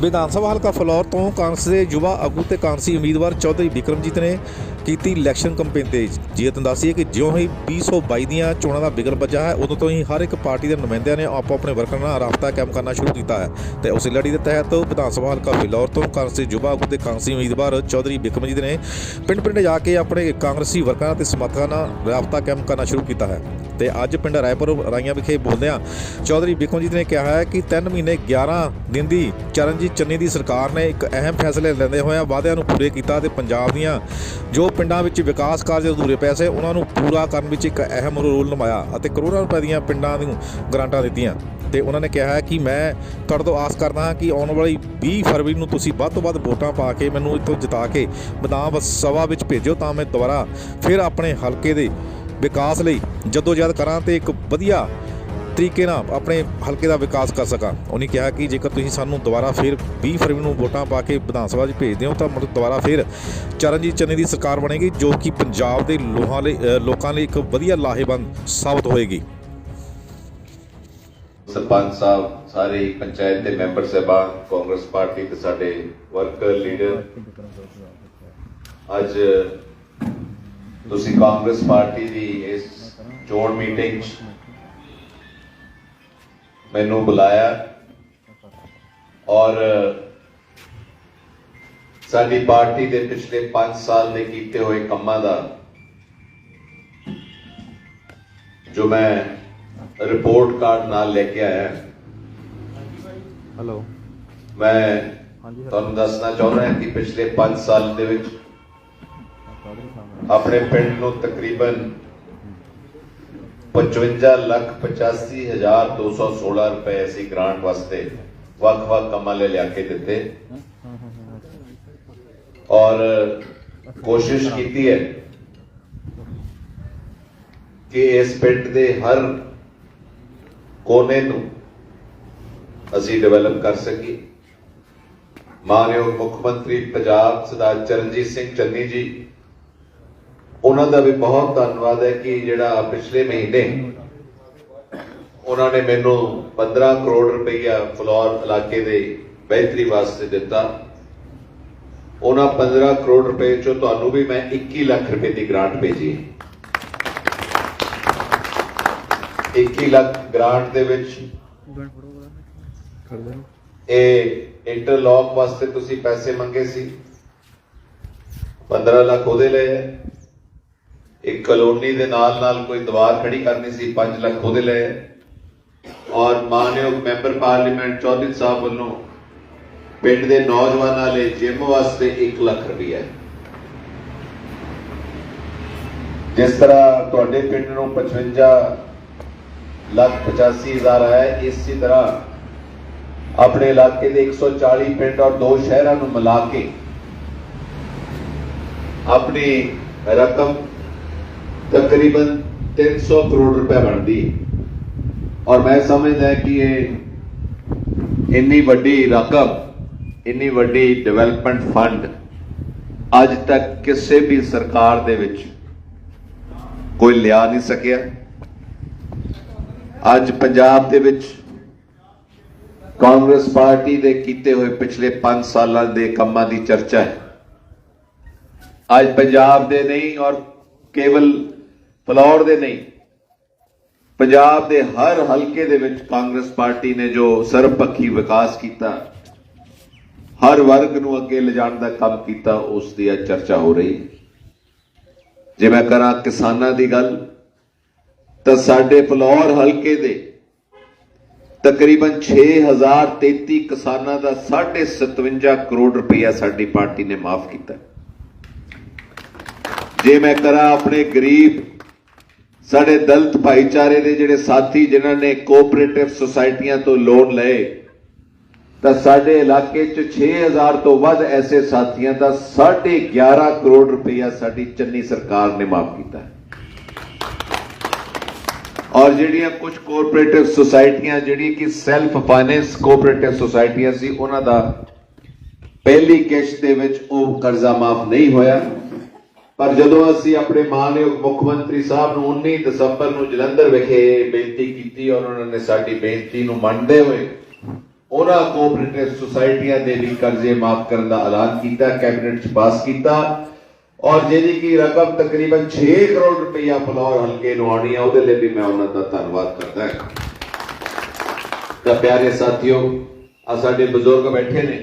विधान सभा हल्का फलौर तो कांग्रेस के युवा आगू ते कांग्रेसी उम्मीदवार चौधरी बिक्रमजीत ने की इलैक्शन कैंपेन ते जीत दसी कि ज्यों ही 2022 ਦੀਆਂ ਚੋਣਾਂ ਦਾ ਬਿਗਲ ਵੱਜਾ ਹੈ ਉਦੋਂ ਤੋਂ ਹੀ ਹਰ ਇੱਕ ਪਾਰਟੀ ਦੇ ਨੁਮਾਇੰਦਿਆਂ ਨੇ ਆਪੋ ਆਪਣੇ ਵਰਕਰਾਂ ਨਾਲ ਰਾਬਤਾ ਕਾਇਮ ਕਰਨਾ ਸ਼ੁਰੂ ਕੀਤਾ ਹੈ ਤੇ ਉਸੇ ਲੜੀ ਦੇ ਤਹਿਤ ਵਿਧਾਨ ਸਭਾ ਹਲਕਾ ਫਿਲੌਰ ਤੋਂ ਕਾਂਗਰਸ ਦੇ ਯੁਵਾ ਆਗੂ ਤੇ ਕਾਂਗਰਸੀ ਉਮੀਦਵਾਰ ਚੌਧਰੀ ਬਿਕਰਮਜੀਤ ਨੇ ਪਿੰਡ ਜਾ ਕੇ ਆਪਣੇ ਕਾਂਗਰਸੀ ਵਰਕਰਾਂ ਤੇ ਸਮਰਥਕਾਂ ਨਾਲ ਰਾਬਤਾ ਕਾਇਮ ਕਰਨਾ ਸ਼ੁਰੂ ਕੀਤਾ ਹੈ ਤੇ ਅੱਜ ਪਿੰਡ ਰਾਏਪੁਰ ਰਾਈਆਂ ਵਿਖੇ ਬੋਲਦਿਆਂ ਚੌਧਰੀ ਬਿਕਰਮਜੀਤ ਨੇ ਕਿਹਾ ਹੈ ਕਿ 3 ਮਹੀਨੇ 11 ਦਿਨ ਦੀ ਚਰਨਜੀਤ ਚੰਨੀ ਦੀ ਸਰਕਾਰ ਨੇ ਇੱਕ ਅਹਿਮ ਫੈਸਲੇ ਲੈਂਦੇ ਹੋਇਆ ਵਾਅਦਿਆਂ ਨੂੰ ਪੂਰੇ ਕੀਤਾ ਤੇ ਪੰਜਾਬ ਦੀਆਂ ਜੋ ਪਿੰਡਾਂ ਵਿੱਚ ਵਿਕਾਸ ਕਾਰਜ ਅਧੂਰੇ ਪਏ ਸੀ ਉਹਨਾਂ ਨੂੰ ਪੂਰਾ ਕਰਨ ਵਿੱਚ ਇੱਕ ਅਹਿਮ ਰੋਲ ਨਿਭਾਇਆ ਅਤੇ ਕਰੋੜਾਂ ਰੁਪਏ ਦੀਆਂ ਪਿੰਡਾਂ ਨੂੰ ਗ੍ਰਾਂਟਾਂ ਦਿੱਤੀਆਂ ਤੇ ਉਹਨਾਂ ਨੇ ਕਿਹਾ ਹੈ ਕਿ ਮੈਂ ਤੁਹਾਡੇ ਤੋਂ ਆਸ ਕਰਦਾ ਹਾਂ ਕਿ ਆਉਣ ਵਾਲੀ 20 ਫਰਵਰੀ ਨੂੰ ਤੁਸੀਂ ਵੱਧ ਤੋਂ ਵੱਧ ਵੋਟਾਂ ਪਾ ਕੇ ਮੈਨੂੰ ਇੱਥੋਂ ਜਿਤਾ ਕੇ ਵਿਧਾਨ ਸਭਾ ਵਿੱਚ ਭੇਜੋ ਤਾਂ ਮੈਂ ਦੁਬਾਰਾ ਫਿਰ ਆਪਣੇ ਹਲਕੇ ਦੇ ਵਿਕਾਸ ਲਈ ਜਦੋਜਹਿਦ ਕਰਾਂ ਤੇ ਇੱਕ ਵਧੀਆ ਤਰੀਕੇ ਨਾਲ ਆਪਣੇ ਹਲਕੇ ਦਾ ਵਿਕਾਸ ਕਰ ਸਕਾਂ। ਉਹਨੇ ਕਿਹਾ ਕਿ ਜੇਕਰ ਤੁਸੀਂ ਸਾਨੂੰ ਦੁਬਾਰਾ ਫਿਰ 20 ਫਰਵਰੀ ਨੂੰ ਵੋਟਾਂ ਪਾ ਕੇ ਵਿਧਾਨ ਸਭਾ 'ਚ ਭੇਜਦੇ ਹੋ ਤਾਂ ਦੁਬਾਰਾ ਫਿਰ ਚਰਨਜੀਤ ਚੰਨੀ ਦੀ ਸਰਕਾਰ ਬਣੇਗੀ ਜੋ ਕਿ ਪੰਜਾਬ ਦੇ ਲੋਕਾਂ ਲਈ ਇੱਕ ਵਧੀਆ ਲਾਹੇਵੰਦ ਸਾਬਤ ਹੋਏਗੀ। ਸਰਪੰਚ ਸਾਹਿਬ ਸਾਰੇ ਪੰਚਾਇਤ ਦੇ ਮੈਂਬਰ ਸਾਹਿਬਾਨ ਕਾਂਗਰਸ ਪਾਰਟੀ ਤੇ ਸਾਡੇ ਵਰਕਰ ਲੀਡਰ ਅੱਜ ਤੁਸੀਂ ਕਾਂਗਰਸ ਪਾਰਟੀ ਦੀ ਇਸ ਚੋਣ ਮੀਟਿੰਗ 'ਚ ਮੈਨੂੰ ਬੁਲਾਇਆ ਔਰ ਸਾਡੀ ਪਾਰਟੀ ਦੇ ਪਿਛਲੇ 5 ਸਾਲ ਦੇ ਕੀਤੇ ਹੋਏ ਕੰਮਾਂ ਦਾ ਜੋ ਮੈਂ ਰਿਪੋਰਟ ਕਾਰਡ ਨਾਲ ਲੈ ਕੇ ਆਇਆ। ਹੈਲੋ, ਮੈਂ ਤੁਹਾਨੂੰ ਦੱਸਣਾ ਚਾਹੁੰਦਾ ਹਾਂ ਕਿ ਪਿਛਲੇ 5 ਸਾਲ ਦੇ ਵਿੱਚ ਆਪਣੇ ਪਿੰਡ ਨੂੰ ਤਕਰੀਬਨ 55,85,216 ਰੁਪਏ ਅਸੀਂ ਗ੍ਰਾਂਟ ਵਾਸਤੇ ਵੱਖ-ਵੱਖ ਕੰਮਾਂ ਲਈ ਲਿਆ ਕੇ ਦਿੱਤੇ ਔਰ ਕੋਸ਼ਿਸ਼ ਕੀਤੀ ਹੈ ਕਿ ਇਸ ਪਿੰਡ ਦੇ ਹਰ ਕੋਨੇ ਨੂੰ ਅਸੀਂ ਡਿਵੈਲਪ ਕਰ ਸਕੀਏ। ਮਾਨਯੋਗ ਮੁੱਖ ਮੰਤਰੀ ਪੰਜਾਬ ਸਰਦਾਰ ਚਰਨਜੀਤ ਸਿੰਘ ਚੰਨੀ ਜੀ ਉਹਨਾਂ ਦਾ ਵੀ ਬਹੁਤ ਧੰਨਵਾਦ ਹੈ ਕਿ ਜਿਹੜਾ ਪਿਛਲੇ ਮਹੀਨੇ ਉਹਨਾਂ ਨੇ ਮੈਨੂੰ 15 ਕਰੋੜ ਰੁਪਈਆ ਫਲੌਰ ਇਲਾਕੇ ਦੇ ਬਿਹਤਰੀ ਵਾਸਤੇ ਦਿੱਤਾ। ਉਹਨਾਂ 15 ਕਰੋੜ ਰੁਪਏ ਚੋਂ ਤੁਹਾਨੂੰ ਵੀ ਮੈਂ 21 ਲੱਖ ਰੁਪਏ ਦੀ ਗ੍ਰਾਂਟ ਭੇਜੀ। 21 ਲੱਖ ਗ੍ਰਾਂਟ ਦੇ ਵਿੱਚ ਇਹ ਇੰਟਰਲੌਕ ਵਾਸਤੇ ਤੁਸੀਂ ਪੈਸੇ ਮੰਗੇ ਸੀ, 15 ਲੱਖ ਉਹਦੇ ਲਏ। एक कॉलोनी के नाल कोई दीवार खड़ी करनी सी, 5 लाख ਉਹਦੇ ਲਏ और मानयोग मैंबर पार्लीमेंट चौधरी साहब ਵੱਲੋਂ ਪਿੰਡ ਦੇ ਨੌਜਵਾਨਾਂ ਲਈ ਜਿਮ ਵਾਸਤੇ 1 ਲੱਖ ਰੁਪਏ। ਜਿਸ ਤਰ੍ਹਾਂ ਤੁਹਾਡੇ ਪਿੰਡ ਨੂੰ 55,85,000 ਆਇਆ, ਇਸੇ ਤਰ੍ਹਾਂ ਆਪਣੇ ਇਲਾਕੇ ਦੇ 140 ਪਿੰਡ और 2 ਸ਼ਹਿਰਾਂ ਨੂੰ ਮਿਲਾ ਕੇ ਆਪਣੀ ਰਕਮ तकरीबन 300 करोड़ रुपए बनती और मैं समझदा है कि ये इन्नी वड्डी रकम, इन्नी वड्डी डिवेलपमेंट फंड अज तक किसी भी सरकार दे विच कोई लिया नहीं सकिया। अज पंजाब दे विच कांग्रेस पार्टी दे कीते हुए पिछले 5 सालां दे कामां दी चर्चा है। अज पंजाब दे नहीं और केवल ਫਲੌਰ ਦੇ ਨਹੀਂ, ਪੰਜਾਬ ਦੇ ਹਰ ਹਲਕੇ ਦੇ ਵਿੱਚ ਕਾਂਗਰਸ ਪਾਰਟੀ ਨੇ ਜੋ ਸਰਬਪੱਖੀ ਵਿਕਾਸ ਕੀਤਾ, ਹਰ ਵਰਗ ਨੂੰ ਅੱਗੇ ਲਿਜਾਣ ਦਾ ਕੰਮ ਕੀਤਾ, ਉਸ ਦੀ ਚਰਚਾ ਹੋ ਰਹੀ। ਜੇ ਮੈਂ ਕਰਾਂ ਕਿਸਾਨਾਂ ਦੀ ਗੱਲ ਤਾਂ ਸਾਡੇ ਫਲੌਰ ਹਲਕੇ ਦੇ ਤਕਰੀਬਨ 6033 ਕਿਸਾਨਾਂ ਦਾ 57.5 ਕਰੋੜ ਰੁਪਇਆ ਸਾਡੀ ਪਾਰਟੀ ਨੇ ਮਾਫ ਕੀਤਾ। ਜੇ ਮੈਂ ਕਰਾਂ ਆਪਣੇ ਗਰੀਬ ਸਾਡੇ ਦਲਿਤ ਭਾਈਚਾਰੇ ਦੇ ਜਿਹੜੇ ਸਾਥੀ ਜਿਨ੍ਹਾਂ ਨੇ ਕੋਆਪਰੇਟਿਵ ਸੁਸਾਇਟੀਆਂ ਤੋਂ ਲੋਨ ਲਏ ਤਾਂ ਸਾਡੇ ਇਲਾਕੇ 'ਚ 6000 ਤੋਂ ਵੱਧ ਐਸੇ ਸਾਥੀਆਂ ਦਾ 11.5 ਕਰੋੜ ਰੁਪਇਆ ਸਾਡੀ ਚੰਨੀ ਸਰਕਾਰ ਨੇ ਮਾਫ ਕੀਤਾ। ਔਰ ਜਿਹੜੀਆਂ ਕੁਝ ਕੋਆਪਰੇਟਿਵ ਸੁਸਾਇਟੀਆਂ ਜਿਹੜੀ ਕਿ ਸੈਲਫ ਫਾਈਨੈਂਸ ਕੋਆਪਰੇਟਿਵ ਸੁਸਾਇਟੀਆਂ ਸੀ ਉਹਨਾਂ ਦਾ ਪਹਿਲੀ ਕਿਸ਼ਤ ਦੇ ਵਿੱਚ ਉਹ ਕਰਜ਼ਾ ਮਾਫ ਨਹੀਂ ਹੋਇਆ। पर जदों असी अपने मानयोग मुख मंत्री साहब नूं 19 दसंबर नूं जलंधर विखे बेनती की और उन्होंने साडी बेनती नूं मनदे हुए ਉਹਨਾਂ ਕੋਆਪਰੇਟਿਵ ਸੁਸਾਇਟੀਆਂ ਦੇ ਵੀ ਕਰਜ਼ੇ ਮਾਫ ਕਰਨ ਦਾ ਐਲਾਨ ਕੀਤਾ, ਕੈਬਨਿਟ 'ਚ ਪਾਸ ਕੀਤਾ ਔਰ ਜਿਹਦੀ ਕੀ ਰਕਮ ਤਕਰੀਬਨ 6 ਕਰੋੜ ਰੁਪਈਆ ਫਲੌਰ ਹਲਕੇ ਨੂੰ ਆਉਣੀ ਆ, ਉਹਦੇ ਲਈ ਵੀ ਮੈਂ ਉਹਨਾਂ ਦਾ ਧੰਨਵਾਦ ਕਰਦਾ ਹਾਂ। ਤਾਂ ਪਿਆਰੇ ਸਾਥੀਓ, ਆ ਸਾਡੇ ਬਜ਼ੁਰਗ ਬੈਠੇ ਨੇ,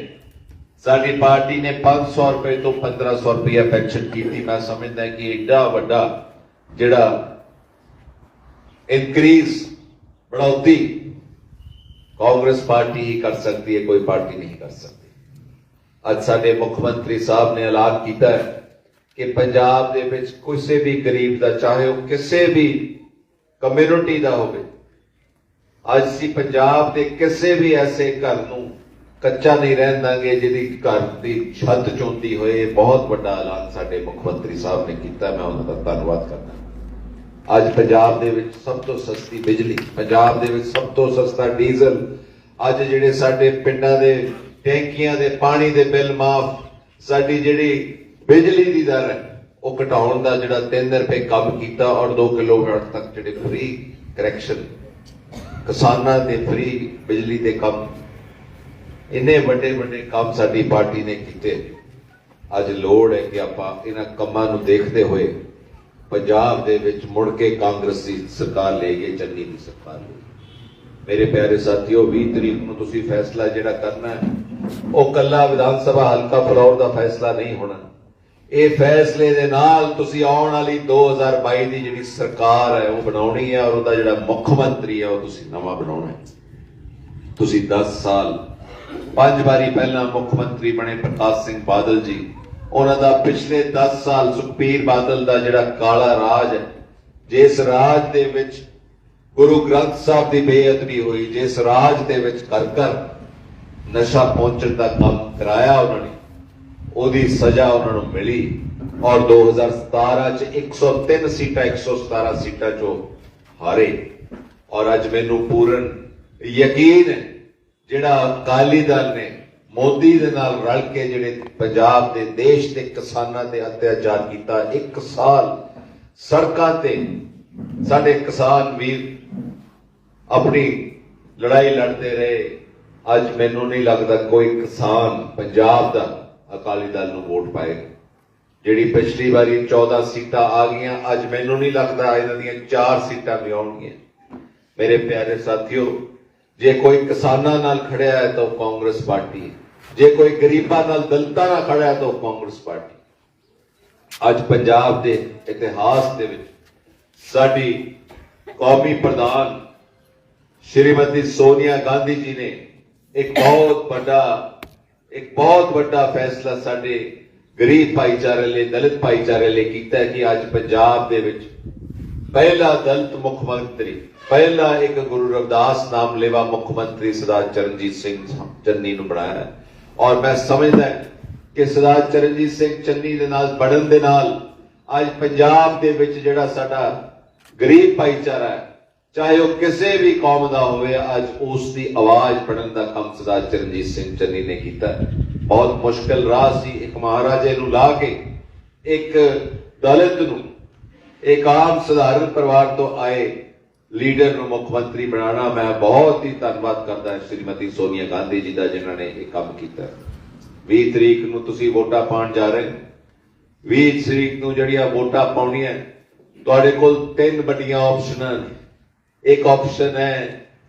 ਸਾਡੀ ਪਾਰਟੀ ਨੇ 500 ਰੁਪਏ ਤੋਂ 1500 ਰੁਪਇਆ ਪੈਨਸ਼ਨ ਕੀਤੀ। ਮੈਂ ਸਮਝਦਾ ਕਿ ਏਡਾ ਵੱਡਾ ਜਿਹੜਾ ਇਨਕਰੀਜ਼ बढ़ोतरी कांग्रेस पार्टी ही कर सकती है, कोई पार्टी नहीं कर सकती। आज साडे मुख्यमंत्री साहब ने ऐलान किया है कि पंजाब दे विच किसी भी गरीब का, चाहे वो किसी भी कम्यूनिटी का होवे, आज असीं पंजाब दे किसी भी ऐसे घर नूं कच्चा नहीं रहन देंगे जिहदी घर की छत चौंदी होए। बहुत बड़ा ऐलान साडे मुख्यमंत्री साहब ने किया, मैं उन्हां दा धन्नवाद करदा। ਅੱਜ ਪੰਜਾਬ ਦੇ ਵਿੱਚ ਸਭ ਤੋਂ ਸਸਤੀ ਬਿਜਲੀ, ਪੰਜਾਬ ਦੇ ਵਿੱਚ ਸਭ ਤੋਂ ਸਸਤਾ ਡੀਜ਼ਲ, ਅੱਜ ਜਿਹੜੇ ਸਾਡੇ ਪਿੰਡਾਂ ਦੇ ਟੈਂਕੀਆਂ ਦੇ ਪਾਣੀ ਦੇ ਬਿੱਲ ਮਾਫ, ਸਾਡੀ ਜਿਹੜੀ ਬਿਜਲੀ ਦੀ ਦਰ ਹੈ ਉਹ ਘਟਾਉਣ ਦਾ ਜਿਹੜਾ 3 ਰੁਪਏ ਕੰਮ ਕੀਤਾ ਔਰ 2 ਕਿਲੋਵਾਟ ਤੱਕ ਜਿਹੜੇ ਫ੍ਰੀ ਕਰੈਕਸ਼ਨ ਕਿਸਾਨਾਂ ਦੇ ਫ੍ਰੀ ਬਿਜਲੀ ਦੇ ਕੰਮ, ਇੰਨੇ ਵੱਡੇ ਵੱਡੇ ਕੰਮ ਸਾਡੀ ਪਾਰਟੀ ਨੇ ਕੀਤੇ। ਅੱਜ ਲੋੜ ਹੈ ਕਿ ਆਪਾਂ ਇਹਨਾਂ ਕੰਮਾਂ ਨੂੰ ਦੇਖਦੇ ਹੋਏ पंजाब दे विच मुड़ के कांग्रेस की सरकार ले गई, चन्नी की सरकार ले। मेरे प्यारे साथियों, 20 तरीक को तुसी फैसला जिहड़ा करना है वो कल्ला विधान सभा हल्का फलौर का फैसला नहीं होना। ये फैसले दे नाल तुसी आउण वाली 2022 की जिहड़ी सरकार है वो बनाउणी है और उहदा जिहड़ा मुख्यमंत्री है वो तुसी नवां बनाउणा है। तुसी 10 साल 5 बारी पहला मुख्यमंत्री बने प्रकाश सिंह बादल जी, उन्होंने पिछले 10 साल सुखबीर बादल का जिहड़ा काला राज है, जिस राज दे विच गुरु ग्रंथ साहब की बेअदबी हुई, जिस राज दे विच कर कर नशा पहुंचण का काम कराया उन्होंने, ओदी सजा उन्होंने मिली और 2017 च 103 सीटां 117 सीटां चो हारे। और अज मैनू पूर्ण यकीन है जिहड़ा अकाली दल ने मोदी दे नाल रल के जिहड़े पंजाब दे देश दे किसानां ते अत्याचार कीता, 1 साल सड़कां ते साडे किसान वीर अपनी लड़ाई लड़ते रहे। अज मैनूं नहीं लगदा कोई किसान पंजाब दा अकाली दल नूं वोट पाएगा। जिहड़ी पिछली बारी 14 सीटां आ गईयां, अज मैनूं नहीं लगदा इन्हां दीयां 4 सीटां भी आउणगीयां। मेरे प्यारे साथियों, जे कोई किसानां नाल खड़िया है तो कांग्रेस पार्टी है, जे कोई गरीबां नाल दलितां नाल खड़ा है तो कांग्रेस पार्टी। अज पंजाब दे इतिहास दे विच साडी कौमी प्रधान श्रीमती सोनिया गांधी जी ने एक बहुत बड़ा फैसला साडे गरीब भाईचारे लिए, दलित भाईचारे लिए कीता है कि अज पंजाब दे विच पहला दलित मुख्यमंत्री, पहला एक गुरु रविदास नाम लेवा मुख्यमंत्री सरदार चरणजीत सिंह चन्नी नूं बनाया है। और मैं समझदा कि सरदार चरणजीत सिंह चन्नी दे नाल बढ़न दे नाल अज पंजाब दे विच जिहड़ा साडा गरीब भाईचारा है, चाहे वह किसी भी कौम का होवे, अज उसकी आवाज बढ़न का काम सरदार चरणजीत सिंह चन्नी ने किया। बहुत मुश्किल राह सी एक महाराजे नूं ला के एक दलित नूं, एक आम साधारण परिवार तो आए लीडर ਨੂੰ मुख्यमंत्री बनाना। मैं बहुत ही धन्यवाद करता श्रीमती सोनिया गांधी जी का जिन्होंने यह काम किया। 20 तरीक ਨੂੰ ਤੁਸੀਂ ਵੋਟਾਂ ਪਾਉਣ ਜਾ ਰਹੇ, 20 ਤਰੀਕ ਨੂੰ ਜਿਹੜੀਆਂ ਵੋਟਾਂ ਪਾਉਣੀਆਂ ਤੁਹਾਡੇ ਕੋਲ 3 ਵੱਡੀਆਂ ਆਪਸ਼ਨਾਂ ਨੇ। ਇੱਕ ਆਪਸ਼ਨ ਹੈ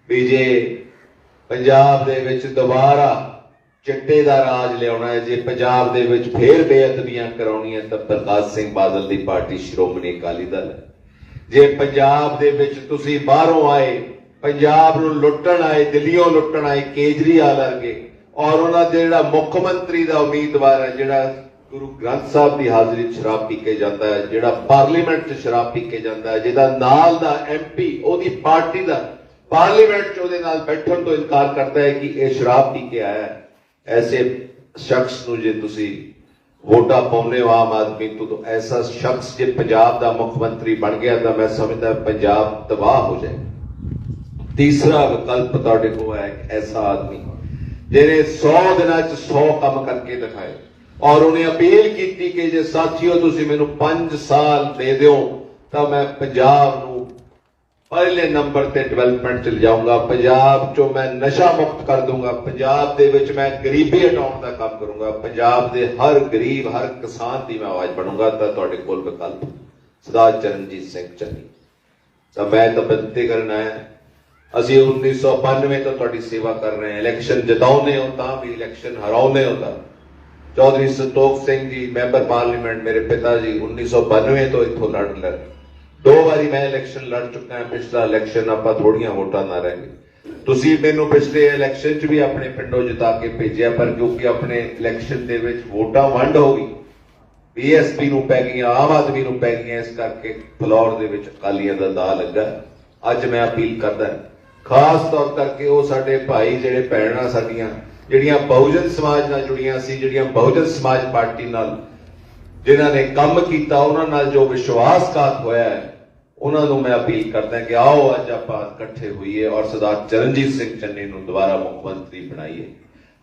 ਵੀ ਜੇ ਪੰਜਾਬ ਦੇ ਵਿੱਚ ਦੁਬਾਰਾ ਚਿੱਟੇ ਦਾ ਰਾਜ ਲਿਆਉਣਾ ਹੈ, ਜੇ ਪੰਜਾਬ ਦੇ ਵਿੱਚ ਫੇਰ ਬੇਅਦਬੀਆਂ ਕਰਾਉਣੀਆਂ ਤਾਂ ਪ੍ਰਕਾਸ਼ ਸਿੰਘ ਬਾਦਲ ਦੀ ਪਾਰਟੀ ਸ਼੍ਰੋਮਣੀ ਅਕਾਲੀ ਦਲ ਹੈ। ਜੇ ਪੰਜਾਬ ਦੇ ਵਿੱਚ ਤੁਸੀਂ ਬਾਹਰੋਂ ਆਏ, ਪੰਜਾਬ ਨੂੰ ਲੁੱਟਣ ਆਏ, ਦਿੱਲੀੋਂ ਲੁੱਟਣ ਆਏ ਕੇਜਰੀਵਾਲ ਵਰਗੇ, ਔਰ ਉਹਨਾਂ ਦੇ ਜਿਹੜਾ ਮੁੱਖ ਮੰਤਰੀ ਦਾ ਉਮੀਦਵਾਰ ਹੈ ਜਿਹੜਾ ਗੁਰੂ ਗ੍ਰੰਥ ਸਾਹਿਬ ਦੀ ਹਾਜ਼ਰੀ 'ਚ ਸ਼ਰਾਬ ਪੀ ਕੇ ਜਾਂਦਾ ਹੈ, ਜਿਹੜਾ ਪਾਰਲੀਮੈਂਟ 'ਚ ਸ਼ਰਾਬ ਪੀ ਕੇ ਜਾਂਦਾ ਹੈ, ਜਿਹਦਾ ਨਾਲ ਦਾ MP ਉਹਦੀ ਪਾਰਟੀ ਦਾ ਪਾਰਲੀਮੈਂਟ 'ਚ ਉਹਦੇ ਨਾਲ ਬੈਠਣ ਤੋਂ ਇਨਕਾਰ ਕਰਦਾ ਹੈ ਕਿ ਇਹ ਸ਼ਰਾਬ ਪੀ ਕੇ ਆਇਆ ਹੈ, ਐਸੇ ਸ਼ਖਸ ਨੂੰ ਜੇ ਤੁਸੀਂ वोटा पाने आम आदमी तो ऐसा शख्स जो पंजाब का मुख्यमंत्री बन गया तो मैं समझदा पंजाब तबाह हो जाए। तीसरा विकल्प तुहाडे कोल है ऐसा आदमी जिन्हें 100 दिन 100 काम करके दिखाए और उन्हें अपील की कि जे साथियों तुसीं मैनूं 5 साल दे दिओ तो मैं पंजाब नूं पहले नंबर ते डेवलपमेंट च ले जाऊंगा। पंजाब चो मैं नशा मुक्त कर दूंगा। पंजाब दे विच मैं गरीबी हटाउण दा काम करूंगा। पंजाब दे हर गरीब हर किसान दी मैं आवाज बनूंगा। तां तुहाडे कोल विकल्प सरदार चरणजीत सिंह चन्नी। तां मैं तां बेनती करना है, ਅਸੀਂ 1992 ਤੋਂ ਤੁਹਾਡੀ ਸੇਵਾ ਕਰ ਰਹੇ ਹਾਂ। ਇਲੈਕਸ਼ਨ ਜਿਤਾਉਂਦੇ ਹੋ ਤਾਂ ਵੀ ਇਲੈਕਸ਼ਨ ਹਰਾਉਂਦੇ ਹੋ ਤਾਂ। ਚੌਧਰੀ ਸੰਤੋਖ ਸਿੰਘ ਜੀ ਮੈਂਬਰ ਪਾਰਲੀਮੈਂਟ ਮੇਰੇ ਪਿਤਾ ਜੀ 1992 ਤੋਂ ਇੱਥੋਂ ਲੜ ਰਹੇ। 2 ਵਾਰੀ ਮੈਂ ਇਲੈਕਸ਼ਨ ਲੜ ਚੁੱਕਾ ਹਾਂ। ਪਿਛਲਾ ਇਲੈਕਸ਼ਨ ਆਪਾਂ ਥੋੜੀਆਂ ਵੋਟਾਂ ਨਾਲ ਰਹਿ ਗਏ। ਤੁਸੀਂ ਮੈਨੂੰ ਪਿਛਲੇ ਇਲੈਕਸ਼ਨ 'ਚ ਵੀ ਆਪਣੇ ਪਿੰਡੋਂ ਜਿਤਾ ਕੇ ਭੇਜਿਆ, ਪਰ ਕਿਉਂਕਿ ਆਪਣੇ ਇਲੈਕਸ਼ਨ ਦੇ ਵਿੱਚ ਵੋਟਾਂ ਵੰਡ ਹੋ ਗਈ, ਬੀਐਸਪੀ ਨੂੰ ਪੈ ਗਈਆਂ, ਆਮ ਆਦਮੀ ਨੂੰ ਪੈ ਗਈਆਂ, ਇਸ ਕਰਕੇ ਫਲੌਰ ਦੇ ਵਿੱਚ ਅਕਾਲੀਆਂ ਦਾ ਦਾਅ ਲੱਗਾ। ਅੱਜ ਮੈਂ ਅਪੀਲ ਕਰਦਾ ਖਾਸ ਤੌਰ ਕਰਕੇ ਉਹ ਸਾਡੇ ਭਾਈ ਜਿਹੜੇ ਭੈਣਾਂ ਸਾਡੀਆਂ ਜਿਹੜੀਆਂ ਬਹੁਜਨ ਸਮਾਜ ਨਾਲ ਜੁੜੀਆਂ ਸੀ, ਜਿਹੜੀਆਂ ਬਹੁਜਨ ਸਮਾਜ ਪਾਰਟੀ ਨਾਲ ਜਿਨ੍ਹਾਂ ਨੇ ਕੰਮ ਕੀਤਾ, ਉਹਨਾਂ ਨਾਲ ਜੋ ਵਿਸ਼ਵਾਸਘਾਤ ਹੋਇਆ ਹੈ, ਉਹਨਾਂ ਨੂੰ ਮੈਂ ਅਪੀਲ ਕਰਦਾ ਕਿ ਆਓ ਅੱਜ ਆਪਾਂ ਇਕੱਠੇ ਹੋਈਏ ਔਰ ਸਰਦਾਰ ਚਰਨਜੀਤ ਸਿੰਘ ਚੰਨੀ ਨੂੰ ਦੁਬਾਰਾ ਮੁੱਖ ਮੰਤਰੀ ਬਣਾਈਏ।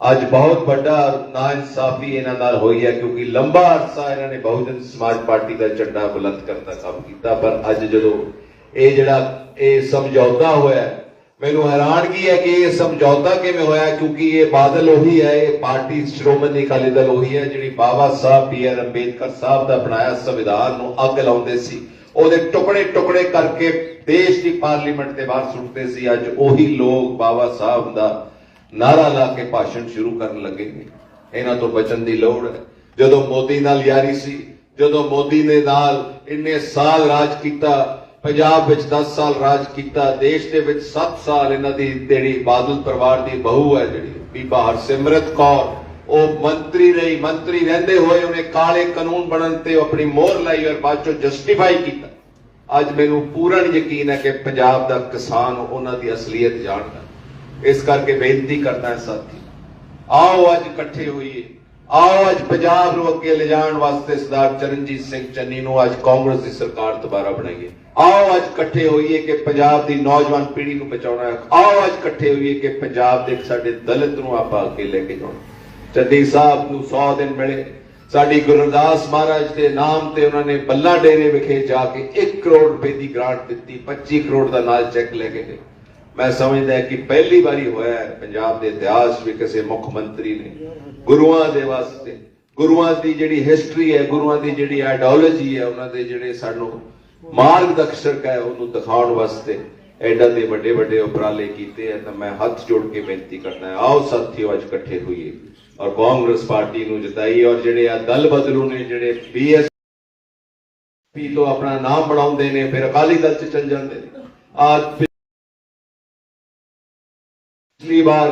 ਅੱਜ ਬਹੁਤ ਵੱਡਾ ਨਾਇਨਸਾਫੀ ਇਹਨਾਂ ਨਾਲ ਹੋਈ ਹੈ, ਕਿਉਂਕਿ ਲੰਬਾ ਅਰਸਾ ਇਹਨਾਂ ਨੇ ਬਹੁਜਨ ਸਮਾਜ ਪਾਰਟੀ ਦਾ ਝੰਡਾ ਬੁਲੰਦ ਕਰਨ ਦਾ ਕੰਮ ਕੀਤਾ, ਪਰ ਅੱਜ ਜਦੋਂ ਇਹ ਜਿਹੜਾ ਇਹ ਸਮਝੌਤਾ ਹੋਇਆ, ਮੈਨੂੰ ਹੈਰਾਨਗੀ ਹੈ ਕਿ ਇਹ ਸਮਝੌਤਾ ਕਿਵੇਂ ਹੋਇਆ, ਕਿਉਂਕਿ ਇਹ ਬਾਦਲ ਉਹੀ ਹੈ, ਇਹ ਪਾਰਟੀ ਸ਼੍ਰੋਮਣੀ ਅਕਾਲੀ ਦਲ ਉਹੀ ਹੈ ਜਿਹੜੀ ਬਾਬਾ ਸਾਹਿਬ B.R. ਅੰਬੇਦਕਰ ਸਾਹਿਬ ਦਾ ਬਣਾਇਆ ਸੰਵਿਧਾਨ ਨੂੰ ਅੱਗ ਲਾਉਂਦੇ ਸੀ, ਉਹਦੇ ਟੁਕੜੇ ਟੁਕੜੇ ਕਰਕੇ ਦੇਸ਼ ਦੀ ਪਾਰਲੀਮੈਂਟ ਦੇ ਬਾਹਰ ਸੁੱਟਦੇ ਸੀ। ਅੱਜ ਉਹੀ ਲੋਕ ਬਾਬਾ ਸਾਹਿਬ ਦਾ ਨਾਰਾ ਲਾ ਕੇ ਭਾਸ਼ਣ ਸ਼ੁਰੂ ਕਰਨ ਲੱਗੇ ਨੇ। ਇਹਨਾਂ ਤੋਂ ਬਚਣ ਦੀ ਲੋੜ ਹੈ। ਜਦੋਂ ਮੋਦੀ ਨਾਲ ਯਾਰੀ ਸੀ, ਜਦੋਂ ਮੋਦੀ ਨੇ ਨਾਲ ਇੰਨੇ ਸਾਲ ਰਾਜ ਕੀਤਾ, ਪੰਜਾਬ ਵਿੱਚ 10 ਸਾਲ ਰਾਜ ਕੀਤਾ, ਦੇਸ਼ ਦੇ ਵਿੱਚ 7 ਸਾਲ ਇਹਨਾਂ ਦੀ ਜਿਹੜੀ ਬਾਦਲ ਪਰਿਵਾਰ ਦੀ ਬਹੂ ਹੈ ਜਿਹੜੀ ਬੀਬਾ ਹਰਸਿਮਰਤ ਕੌਰ, ਉਹ ਮੰਤਰੀ ਰਹੀ। ਮੰਤਰੀ ਰਹਿੰਦੇ ਹੋਏ ਉਹਨੇ ਕਾਲੇ ਕਾਨੂੰਨ ਬਣਨ ਤੇ ਆਪਣੀ ਮੋਹਰ ਲਾਈ ਔਰ ਬਾਅਦ ਚੋਂ ਜਸਟੀਫਾਈ ਕੀਤਾ। ਅੱਜ ਮੈਨੂੰ ਪੂਰਨ ਯਕੀਨ ਹੈ ਕਿ ਪੰਜਾਬ ਦਾ ਕਿਸਾਨ ਉਹਨਾਂ ਦੀ ਅਸਲੀਅਤ ਜਾਣਦਾ। ਇਸ ਕਰਕੇ ਬੇਨਤੀ ਕਰਦਾ ਹੈ ਸਾਥੀ, ਆਓ ਅੱਜ ਇਕੱਠੇ ਹੋਈਏ, ਆਓ ਅੱਜ ਪੰਜਾਬ ਨੂੰ ਅੱਗੇ ਲਿਜਾਣ ਵਾਸਤੇ ਸਰਦਾਰ ਚਰਨਜੀਤ ਸਿੰਘ ਚੰਨੀ ਨੂੰ ਅੱਜ ਕਾਂਗਰਸ ਦੀ ਸਰਕਾਰ ਦੁਬਾਰਾ ਬਣਾਈਏ। ਆਓ ਅੱਜ ਇਕੱਠੇ ਹੋਈਏ ਕਿ ਪੰਜਾਬ ਦੀ ਨੌਜਵਾਨ ਪੀੜ੍ਹੀ ਨੂੰ ਬਚਾਉਣਾ ਹੈ। ਆਓ ਅੱਜ ਇਕੱਠੇ ਹੋਈਏ ਕਿ ਪੰਜਾਬ ਦੇ ਸਾਡੇ ਦਲਿਤ ਨੂੰ ਆਪਾਂ ਅੱਗੇ ਲੈ ਕੇ ਜਾਣਾ। ਚੰਨੀ ਸਾਹਿਬ ਨੂੰ 100 ਦਿਨ ਮਿਲੇ। ਸਾਡੀ ਗੁਰੂ ਰਵਿਦਾਸ ਮਹਾਰਾਜ ਦੇ ਨਾਮ ਤੇ ਉਹਨਾਂ ਨੇ ਬੱਲਾ ਡੇਰੇ ਵਿਖੇ ਜਾ ਕੇ 1 ਕਰੋੜ ਰੁਪਏ ਦੀ ਗ੍ਰਾਂਟ ਦਿੱਤੀ, 25 ਕਰੋੜ ਦਾ ਨਾਲ ਚੈੱਕ ਲੈ ਕੇ ਗਏ। ਮੈਂ ਸਮਝਦਾ ਕਿ ਪਹਿਲੀ ਵਾਰੀ ਹੋਇਆ ਹੈ ਪੰਜਾਬ ਦੇ ਇਤਿਹਾਸ ਵਿੱਚ ਕਿਸੇ ਮੁੱਖ ਮੰਤਰੀ ਨੇ ਗੁਰੂਆਂ ਦੇ ਵਾਸਤੇ, ਗੁਰੂਆਂ ਦੀ ਜਿਹੜੀ ਹਿਸਟਰੀ ਹੈ, ਗੁਰੂਆਂ ਦੀ ਜਿਹੜੀ ਆਈਡੀਓਲੋਜੀ ਹੈ, ਉਹਨਾਂ ਦੇ ਜਿਹੜੇ ਸਾਨੂੰ ਮਾਰਗਦਰਸ਼ਕ ਹੈ, ਉਹਨੂੰ ਦਿਖਾਉਣ ਵਾਸਤੇ ਐਡਾ ਦੇ ਵੱਡੇ ਵੱਡੇ ਉਪਰਾਲੇ ਕੀਤੇ ਹੈ। ਤਾਂ ਮੈਂ ਹੱਥ ਜੋੜ ਕੇ ਬੇਨਤੀ ਕਰਦਾ ਹਾਂ, ਆਓ ਸਾਥੀਓ ਅੱਜ ਇਕੱਠੇ ਹੋਈਏ ਔਰ ਕਾਂਗਰਸ ਪਾਰਟੀ ਨੂੰ ਜਿਤਾਈਏ। ਔਰ ਜਿਹੜੇ ਆ ਦਲ ਬਦਲੂ ਨੇ, ਜਿਹੜੇ BSP ਤੋਂ ਆਪਣਾ ਨਾਮ ਬਣਾਉਂਦੇ ਨੇ ਫਿਰ ਅਕਾਲੀ ਦਲ 'ਚ ਚੱਲ ਜਾਂਦੇ ਨੇ। ਪਿਛਲੀ ਵਾਰ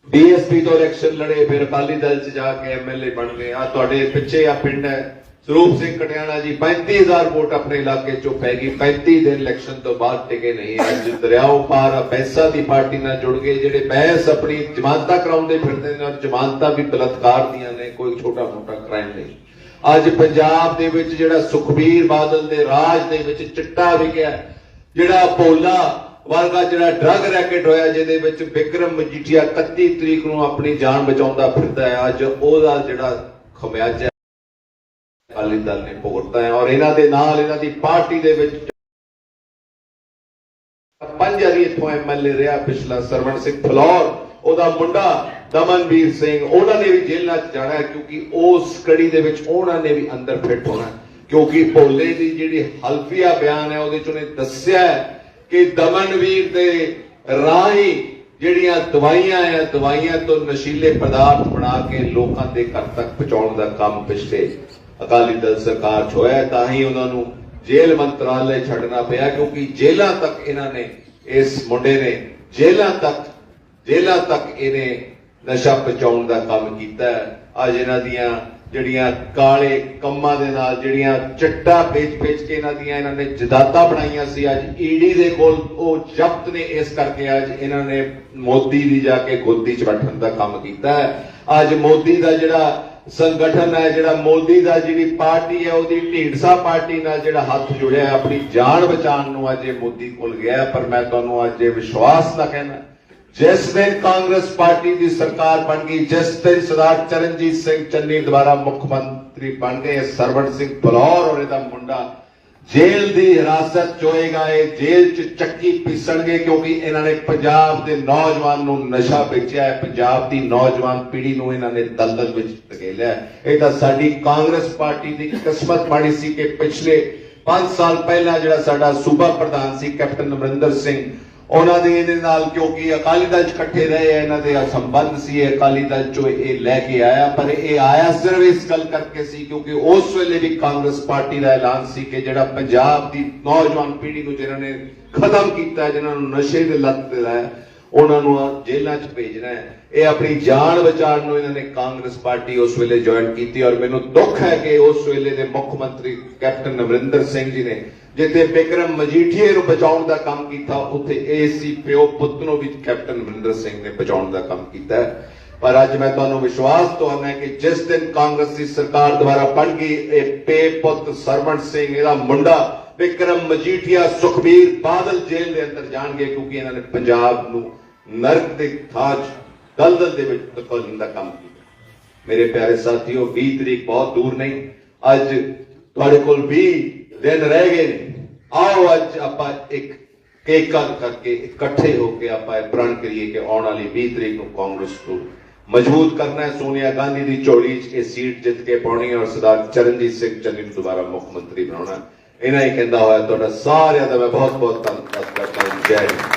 BSP ਤੋਂ ਇਲੈਕਸ਼ਨ ਲੜੇ, ਫਿਰ ਅਕਾਲੀ ਦਲ 'ਚ ਜਾ ਕੇ MLA ਬਣ ਗਏ। ਆ ਤੁਹਾਡੇ ਪਿੱਛੇ ਆ ਪਿੰਡ ਹੈ ਸਰੂਪ ਸਿੰਘ ਕਟਿਆਣਾ ਜੀ, 35,000 ਵੋਟ ਆਪਣੇ ਇਲਾਕੇ 'ਚੋਂ ਪੈ ਗਈ। 35 ਦਿਨ ਇਲੈਕਸ਼ਨ ਤੋਂ ਬਾਅਦ ਟਿਕੇ ਨਹੀਂ। ਅੱਜ ਦਰਿਆਓ ਪਾਰ ਬੈਂਸਾਂ ਦੀ ਪਾਰਟੀ ਨਾਲ ਜੁੜ ਗਏ, ਜਿਹੜੇ ਬਹਿਸ ਆਪਣੀ ਜ਼ਮਾਨਤਾਂ ਕਰਾਉਂਦੇ ਫਿਰਦੇ ਨੇ ਔਰ ਜ਼ਮਾਨਤਾਂ ਵੀ ਬਲਾਤਕਾਰ ਦੀਆਂ ਨੇ, ਕੋਈ ਛੋਟਾ ਮੋਟਾ ਕ੍ਰਾਈਮ ਨਹੀਂ। ਅੱਜ ਪੰਜਾਬ ਦੇ ਵਿੱਚ ਜਿਹੜਾ ਸੁਖਬੀਰ ਬਾਦਲ ਦੇ ਰਾਜ ਦੇ ਵਿੱਚ ਚਿੱਟਾ ਵਿਕਿਆ, ਜਿਹੜਾ ਭੋਲਾ ਵਰਗਾ ਜਿਹੜਾ ਡਰੱਗ ਰੈਕਟ ਹੋਇਆ, ਜਿਹਦੇ ਵਿੱਚ ਵਿਕਰਮ ਮਜੀਠੀਆ 31 ਤਰੀਕ ਨੂੰ ਆਪਣੀ ਜਾਨ ਬਚਾਉਂਦਾ ਫਿਰਦਾ ਹੈ, ਅੱਜ ਉਹਦਾ ਜਿਹੜਾ ਖਮਿਆਜਾ ਅਕਾਲੀ ਦਲ ਨੇ ਭੁਗਤਦਾ ਹੈ। ਔਰ ਇਹਨਾਂ ਦੇ ਨਾਲ ਇਹਨਾਂ ਦੀ ਪਾਰਟੀ ਦੇ ਵਿੱਚ 5 ਵਾਰੀ ਇੱਥੋਂ MLA ਰਿਹਾ ਪਿਛਲਾ ਸਰਵਣ ਸਿੰਘ ਫਲੌਰ, ਉਹਦਾ ਮੁੰਡਾ ਦਮਨਵੀਰ ਸਿੰਘ, ਉਹਨਾਂ ਨੇ ਵੀ ਜੇਲ੍ਹਾਂ 'ਚ ਜਾਣਾ, ਕਿਉਂਕਿ ਉਸ ਕੜੀ ਦੇ ਵਿੱਚ ਉਹਨਾਂ ਨੇ ਵੀ ਅੰਦਰ ਫਿੱਟ ਹੋਣਾ, ਕਿਉਂਕਿ ਭੋਲੇ ਦੀ ਜਿਹੜੀ ਹਲਫੀਆ ਬਿਆਨ ਹੈ ਉਹਦੇ 'ਚ ਉਹਨੇ ਦੱਸਿਆ ਕਿ ਦਮਨਵੀਰ ਦੇ ਰਾਹੀਂ ਜਿਹੜੀਆਂ ਦਵਾਈਆਂ ਆ, ਦਵਾਈਆਂ ਤੋਂ ਨਸ਼ੀਲੇ ਪਦਾਰਥ ਬਣਾ ਕੇ ਲੋਕਾਂ ਦੇ ਘਰ ਤੱਕ ਪਹੁੰਚਾਉਣ ਦਾ ਕੰਮ ਪਿਛਲੇ ਅਕਾਲੀ ਦਲ ਸਰਕਾਰ 'ਚ ਹੋਇਆ। ਤਾਂ ਹੀ ਉਹਨਾਂ ਨੂੰ ਜੇਲ੍ਹ ਮੰਤਰਾਲੇ ਛੱਡਣਾ ਪਿਆ, ਕਿਉਂਕਿ ਜੇਲ੍ਹਾਂ ਤੱਕ ਇਹਨਾਂ ਨੇ, ਇਸ ਮੁੰਡੇ ਨੇ ਜੇਲ੍ਹਾਂ ਤੱਕ ਇਹਨੇ ਨਸ਼ਾ ਪਹੁੰਚਾਉਣ ਦਾ ਕੰਮ ਕੀਤਾ। ਅੱਜ ਇਹਨਾਂ ਦੀਆਂ ਜਿਹੜੀਆਂ ਕਾਲੇ ਕੰਮਾਂ ਦੇ ਨਾਲ ਜਿਹੜੀਆਂ ਚਿੱਟਾ ਵੇਚ ਕੇ ਇਹਨਾਂ ਨੇ ਜਾਇਦਾਦਾਂ ਬਣਾਈਆਂ ਸੀ, ਅੱਜ ED ਦੇ ਕੋਲ ਉਹ ਜ਼ਬਤ ਨੇ। ਇਸ ਕਰਕੇ ਅੱਜ ਇਹਨਾਂ ਨੇ ਮੋਦੀ ਦੀ ਜਾ ਕੇ ਗੋਦੀ 'ਚ ਬੈਠਣ ਦਾ ਕੰਮ ਕੀਤਾ ਹੈ। ਅੱਜ ਮੋਦੀ ਦਾ ਜਿਹੜਾ ਸੰਗਠਨ ਹੈ, ਜਿਹੜਾ ਮੋਦੀ ਦਾ ਜਿਹੜੀ ਪਾਰਟੀ ਹੈ, ਉਹਦੀ ਢੀਂਡਸਾ ਪਾਰਟੀ ਨਾਲ ਜਿਹੜਾ ਹੱਥ ਜੁੜਿਆ ਆਪਣੀ ਜਾਨ ਬਚਾਉਣ ਨੂੰ, ਅੱਜ ਇਹ ਮੋਦੀ ਕੋਲ ਗਿਆ। ਪਰ ਮੈਂ ਤੁਹਾਨੂੰ ਅੱਜ ਇਹ ਵਿਸ਼ਵਾਸ ਨਾਲ ਕਹਿਣਾ, जिस दिन कांग्रेस पार्टी की सरकार बन गई, जिस दिन सरदार चरणजीत सिंह चन्नी दोबारा मुख्यमंत्री बन गए, सरवण सिंह फलौर और इहदा मुंडा ਜੇਲ੍ਹ ਦੀ ਹਿਰਾਸਤ 'ਚ ਹੋਏਗਾ, ਇਹ ਜੇਲ੍ਹ 'ਚ ਚੱਕੀ ਪੀਸਣਗੇ ਕਿਉਂਕਿ ਇਹਨਾਂ ਨੇ ਪੰਜਾਬ ਦੇ ਨੌਜਵਾਨ ਨੂੰ ਨਸ਼ਾ ਵੇਚਿਆ ਹੈ, ਪੰਜਾਬ ਦੀ ਨੌਜਵਾਨ ਪੀੜ੍ਹੀ ਨੂੰ ਇਹਨਾਂ ਨੇ ਦਲਦਲ ਵਿੱਚ ਧਕੇਲਿਆ ਹੈ। ਇਹ ਤਾਂ ਸਾਡੀ ਕਾਂਗਰਸ ਪਾਰਟੀ ਦੀ ਕਿਸਮਤ ਮਾੜੀ ਸੀ ਕਿ ਪਿਛਲੇ 5 ਸਾਲ ਪਹਿਲਾਂ ਜਿਹੜਾ ਸਾਡਾ ਸੂਬਾ ਪ੍ਰਧਾਨ ਸੀ ਕੈਪਟਨ ਅਮਰਿੰਦਰ ਸਿੰਘ, ਉਹਨਾਂ ਦੇ ਇਹਦੇ ਨਾਲ ਕਿਉਂਕਿ ਅਕਾਲੀ ਦਲ 'ਚ ਇਕੱਠੇ ਰਹੇ, ਇਹਨਾਂ ਦੇ ਸੰਬੰਧ ਸੀ, ਇਹ ਅਕਾਲੀ ਦਲ 'ਚੋਂ ਇਹ ਲੈ ਕੇ ਆਇਆ। ਪਰ ਇਹ ਆਇਆ ਸਿਰਫ ਇਸ ਗੱਲ ਕਰਕੇ ਸੀ ਕਿਉਂਕਿ ਉਸ ਵੇਲੇ ਵੀ ਕਾਂਗਰਸ ਪਾਰਟੀ ਦਾ ਐਲਾਨ ਸੀ ਕਿ ਜਿਹੜਾ ਪੰਜਾਬ ਦੀ ਨੌਜਵਾਨ ਪੀੜ੍ਹੀ ਨੂੰ ਜਿਨ੍ਹਾਂ ਨੇ ਖਤਮ ਕੀਤਾ, ਜਿਨ੍ਹਾਂ ਨੂੰ ਨਸ਼ੇ ਦੇ ਲੱਤ ਤੇ ਲਾਇਆ, ਉਹਨਾਂ ਨੂੰ ਜੇਲ੍ਹਾਂ 'ਚ ਭੇਜਣਾ ਹੈ। ਇਹ ਆਪਣੀ ਜਾਨ ਬਚਾਉਣ ਨੂੰ ਇਹਨਾਂ ਨੇ ਕਾਂਗਰਸ ਪਾਰਟੀ ਉਸ ਵੇਲੇ ਜੁਆਇਨ ਕੀਤੀ। ਔਰ ਮੈਨੂੰ ਦੁੱਖ ਹੈ ਕਿ ਉਸ ਵੇਲੇ ਦੇ ਮੁੱਖ ਮੰਤਰੀ ਕੈਪਟਨ ਅਮਰਿੰਦਰ ਸਿੰਘ ਜੀ ਨੇ ਜਿੱਥੇ ਬਿਕਰਮ ਮਜੀਠੀਏ ਨੂੰ ਬਚਾਉਣ ਦਾ ਕੰਮ ਕੀਤਾ, ਉੱਥੇ ਏਸੀ ਪਿਓ ਪੁੱਤ ਨੂੰ ਵੀ ਕੈਪਟਨ ਅਮਰਿੰਦਰ ਸਿੰਘ ਨੇ ਬਚਾਉਣ ਦਾ ਕੰਮ ਕੀਤਾ ਹੈ। ਪਰ ਅੱਜ ਮੈਂ ਤੁਹਾਨੂੰ ਵਿਸ਼ਵਾਸ ਦਵਾਉਣਾ ਕਿ ਜਿਸ ਦਿਨ ਕਾਂਗਰਸ ਦੀ ਸਰਕਾਰ ਦੁਆਰਾ ਬਣ ਗਈ, ਇਹ ਪੇ ਪੁੱਤ ਸਰਵਣ ਸਿੰਘ, ਇਹਦਾ ਮੁੰਡਾ ਬਿਕਰਮ ਮਜੀਠੀਆ, ਸੁਖਬੀਰ ਬਾਦਲ ਜੇਲ੍ਹ ਦੇ ਅੰਦਰ ਜਾਣਗੇ ਕਿਉਂਕਿ ਇਹਨਾਂ ਨੇ ਪੰਜਾਬ ਨੂੰ ਨਰਕ ਦੇ ਥਾਂ 'ਚ ਦਲਦਲ ਦੇ ਵਿੱਚ ਧਕੇਲਣ ਦਾ ਕੰਮ ਕੀਤਾ। ਮੇਰੇ ਪਿਆਰੇ ਸਾਥੀਓ, 20 ਤਰੀਕ ਬਹੁਤ ਦੂਰ ਨਹੀਂ, ਅੱਜ ਤੁਹਾਡੇ ਕੋਲ 20 ਦਿਨ ਰਹਿ ਗਏ ਨੇ। ਆਓ ਅੱਜ ਆਪਾਂ ਇੱਕ ਕੇਕ ਕਰਕੇ ਇਕੱਠੇ ਹੋ ਕੇ ਆਪਾਂ ਇਹ ਪ੍ਰਣ ਕਰੀਏ ਕਿ ਆਉਣ ਵਾਲੀ 20 ਤਰੀਕ ਨੂੰ ਕਾਂਗਰਸ ਨੂੰ ਮਜ਼ਬੂਤ ਕਰਨਾ ਹੈ, ਸੋਨੀਆ ਗਾਂਧੀ ਦੀ ਝੋਲੀ 'ਚ ਇਹ ਸੀਟ ਜਿੱਤ ਕੇ ਪਾਉਣੀ ਹੈ ਔਰ ਸਰਦਾਰ ਚਰਨਜੀਤ ਸਿੰਘ ਚੰਨੀ ਨੂੰ ਦੁਬਾਰਾ ਮੁੱਖ ਮੰਤਰੀ ਬਣਾਉਣਾ। ਇਹਨਾਂ ਹੀ ਕਹਿੰਦਾ ਹੋਇਆ ਤੁਹਾਡਾ ਸਾਰਿਆਂ ਦਾ ਮੈਂ ਬਹੁਤ ਬਹੁਤ ਧੰਨਵਾਦ ਕਰਦਾ ਹਾਂ। ਜੈ ਹਿੰਦ।